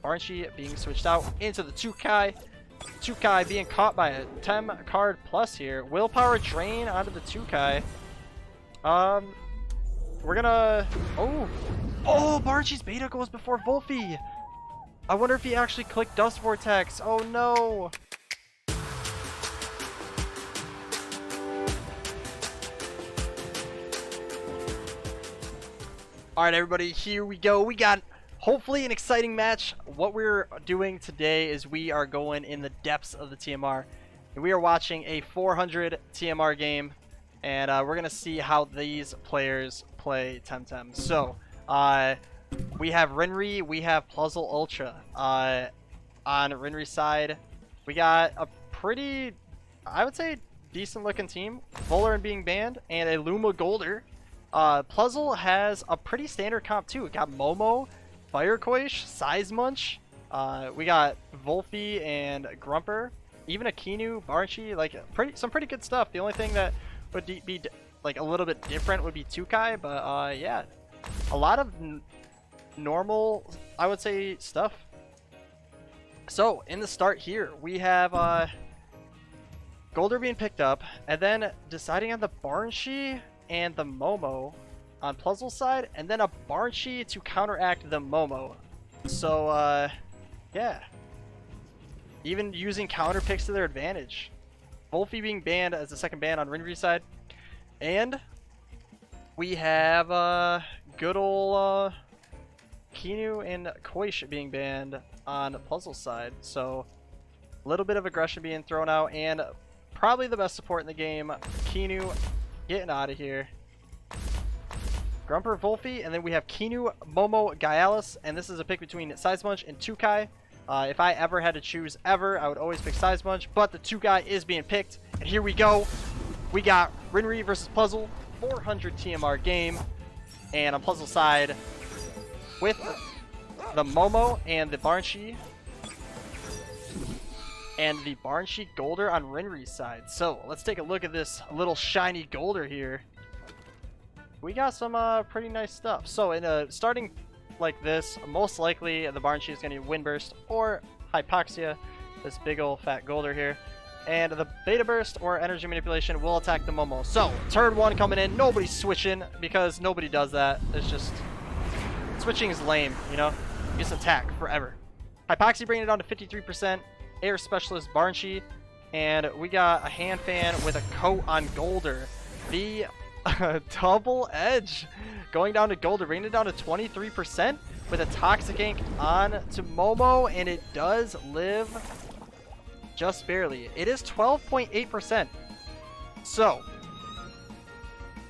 Barnshi being switched out into the Tukai. Tukai being caught by a Tem card plus here. Willpower drain onto the Tukai. We're gonna... Oh, Barnshi's beta goes before Wolfie. I wonder if he actually clicked Dust Vortex. Oh no. Alright everybody, here we go. We got hopefully an exciting match. What we're doing today is we are going in the depths of the TMR. And we are watching a 400 TMR game. And we're going to see how these players play Temtem. So, we have Rinri, we have Plussle-Ultra. On Rinri's side, we got a pretty, I would say, decent looking team. Volerin being banned, and a Luma Golder. Plussle has a pretty standard comp too. We got Momo, Firekoish, Size Munch. We got Wolfie and Grumper. Even a Kinu, Barnshi, like some pretty good stuff. The only thing that would be like a little bit different would be Tukai, but yeah, a lot of normal, I would say, stuff. So in the start here, we have Golder being picked up, and then deciding on the Barnshi and the Momo on Plussle's side, and then a Barnshi to counteract the Momo. So yeah, even using counter picks to their advantage. Wolfie being banned as the second ban on Rinri's side, and we have good ol' Kinu and Koish being banned on Plussle's side. So a little bit of aggression being thrown out, and probably the best support in the game, Kinu getting out of here. Grumper, Wolfie, and then we have Kinu, Momo, Gyalis, and this is a pick between Size Munch and Tukai. If I ever had to choose ever, I would always pick Size Munch, but the Tukai is being picked, and here we go. We got Rinri versus Plussle, 400 TMR game, and on Plussle's side, with the Momo and the Barnshi, and the Barnshi Golder on Rinri's side. So let's take a look at this little shiny Golder here. We got some pretty nice stuff. So in starting like this, most likely the Barnshi is going to be Windburst or Hypoxia, this big old fat Golder here. And the Beta Burst or Energy Manipulation will attack the Momo. So turn one coming in, nobody's switching because nobody does that. It's just, switching is lame, you know? You just attack forever. Hypoxia bringing it down to 53%. Air Specialist Barnshi, and we got a Hand Fan with a coat on Golder. The double edge going down to Golder, bringing it down to 23% with a Toxic Ink on to Momo, and it does live just barely. It is 12.8%. So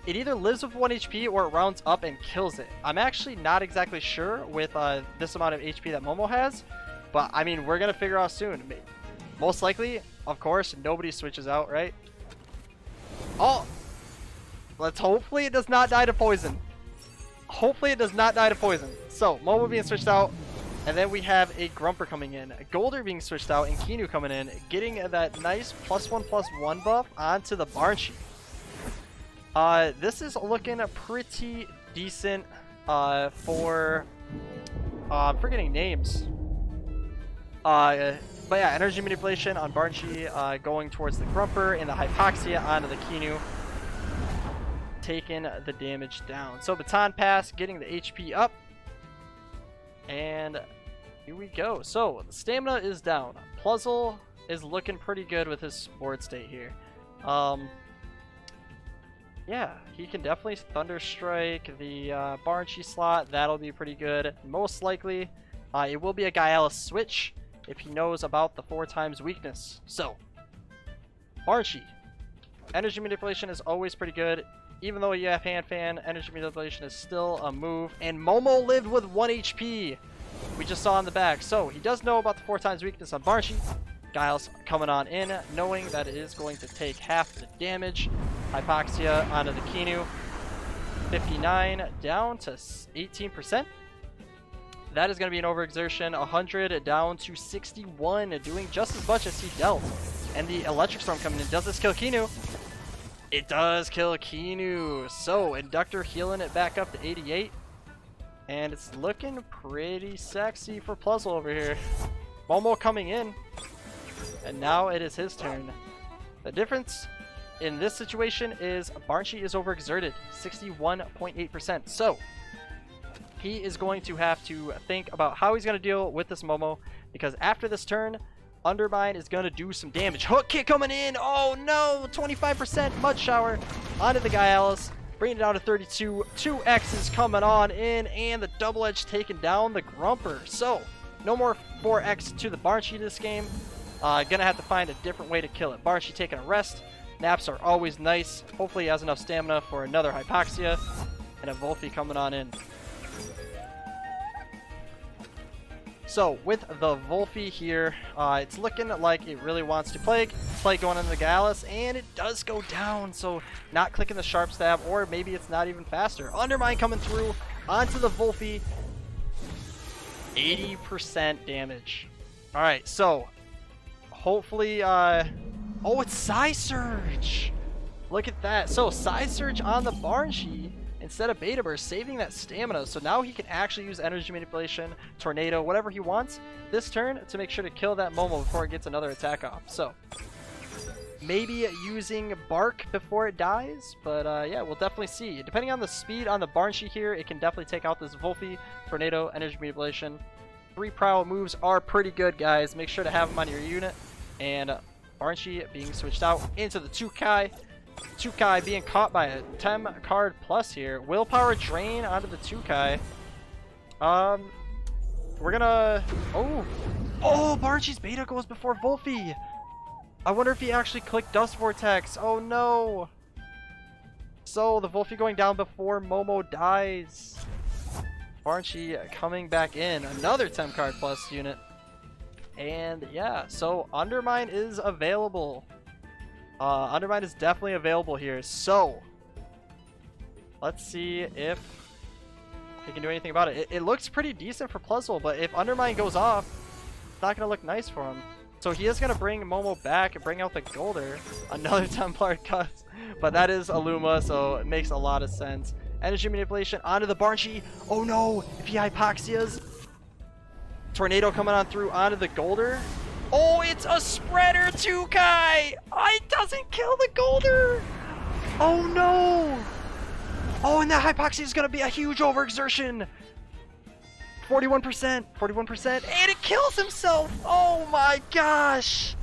it either lives with 1 HP or it rounds up and kills it. I'm actually not exactly sure with this amount of HP that Momo has. But, I mean, we're going to figure out soon. Most likely, of course, nobody switches out, right? Oh! Let's hopefully it does not die to poison. Hopefully it does not die to poison. So, Momo being switched out. And then we have a Grumper coming in. A Golder being switched out and Kinu coming in. Getting that nice +1/+1 buff onto the Barnshi. This is looking pretty decent for... I'm forgetting names. But yeah, Energy Manipulation on Barnshi going towards the Grumper, and the Hypoxia onto the Kinu, taking the damage down. So Baton Pass getting the HP up, and here we go. So the stamina is down. Plussle is looking pretty good with his board state here. Yeah, he can definitely Thunder Strike the Barnshi slot. That'll be pretty good. Most likely, it will be a Gyalis switch if he knows about the 4x weakness. So, Barnshi. Energy Manipulation is always pretty good. Even though you have Hand Fan, Energy Manipulation is still a move. And Momo lived with 1 HP. We just saw in the back. So, he does know about the 4x weakness on Barnshi. Gyalis coming on in, knowing that it is going to take half the damage. Hypoxia onto the Kinu. 59 down to 18%. That is going to be an overexertion. 100 down to 61, doing just as much as he dealt. And the Electric Storm coming in. Does this kill Kinu? It does kill Kinu. So, Inductor healing it back up to 88. And it's looking pretty sexy for Plussle over here. Momo coming in. And now it is his turn. The difference in this situation is Barnshi is overexerted, 61.8%. So he is going to have to think about how he's going to deal with this Momo, because after this turn, Undermine is going to do some damage. Hook kick coming in. Oh no, 25% Mud Shower onto the Gyalis, bringing it down to 32. 2X's coming on in, and the double edge taking down the Grumper. So no more 4X to the Barnshi this game. Gonna have to find a different way to kill it. Barnshi taking a rest. Naps are always nice. Hopefully he has enough stamina for another Hypoxia. And a Volphy coming on in. So with the Volphy here, it's looking like it really wants to Plague going into the Gallus, and it does go down. So not clicking the Sharp Stab, or maybe it's not even faster. Undermine coming through onto the Volphy. 80% damage. Alright, so hopefully, oh, it's Psy Surge. Look at that. So Psy Surge on the Barnshi instead of Beta Burst, saving that stamina. So now he can actually use Energy Manipulation, Tornado, whatever he wants this turn to make sure to kill that Momo before it gets another attack off. So maybe using Bark before it dies, but yeah, we'll definitely see. Depending on the speed on the Barnshi here, it can definitely take out this Volphy, Tornado, Energy Manipulation. 3 Prowl moves are pretty good, guys. Make sure to have them on your unit. And Barnshi being switched out into the 2Kai. 2Kai being caught by a Tem card plus here. Willpower drain onto the 2Kai. We're gonna... Oh, Barnshi's beta goes before Volphy. I wonder if he actually clicked Dust Vortex. Oh no. So the Volphy going down before Momo dies. Barnshi coming back in. Another Tem card plus unit. And yeah, so Undermine is available. Undermine is definitely available here. So let's see if he can do anything about it. It looks pretty decent for Plussle, but if Undermine goes off, it's not going to look nice for him. So he is going to bring Momo back and bring out the Golder. Another Templar cut. But that is a Luma, so it makes a lot of sense. Energy Manipulation onto the Barnshi. Oh no, if he Hypoxias. Tornado coming on through onto the Golder. Oh, it's a Spreader 2Kai! Oh, it doesn't kill the Golder! Oh no! Oh, and that Hypoxia is going to be a huge overexertion! 41%, 41%, and it kills himself! Oh my gosh!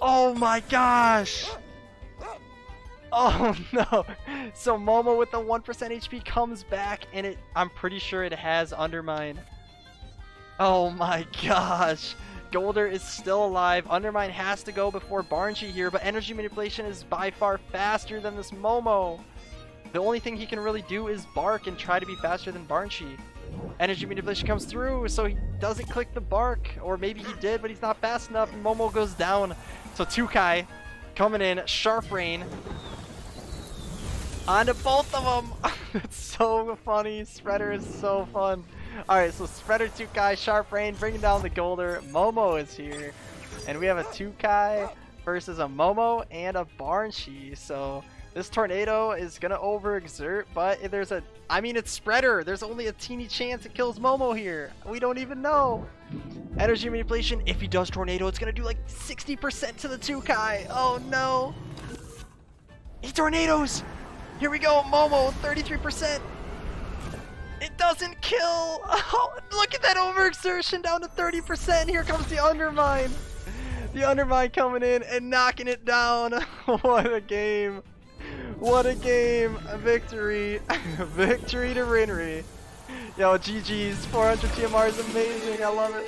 Oh my gosh! Oh no! So Momo with the 1% HP comes back, and I'm pretty sure it has Undermine. Oh my gosh! Golder is still alive. Undermine has to go before Barnshi here, but Energy Manipulation is by far faster than this Momo. The only thing he can really do is Bark and try to be faster than Barnshi. Energy Manipulation comes through, so he doesn't click the Bark, or maybe he did, but he's not fast enough, and Momo goes down. So 2Kai coming in, Sharp Rain onto both of them. It's so funny. Spreader is so fun. Alright, so Spreader 2Kai, Sharp Rain, bringing down the Golder. Momo is here. And we have a 2Kai versus a Momo and a Barnshi. So this Tornado is going to overexert, but there's a... I mean, it's Spreader. There's only a teeny chance it kills Momo here. We don't even know. Energy Manipulation. If he does Tornado, it's going to do like 60% to the 2Kai. Oh no. He Tornadoes. Here we go. Momo, 33%. It doesn't kill! Oh, look at that overexertion down to 30%. Here comes the Undermine. The Undermine coming in and knocking it down. What a game. What a game. A victory. Victory to Rinri. Yo, GG's. 400 TMR is amazing. I love it.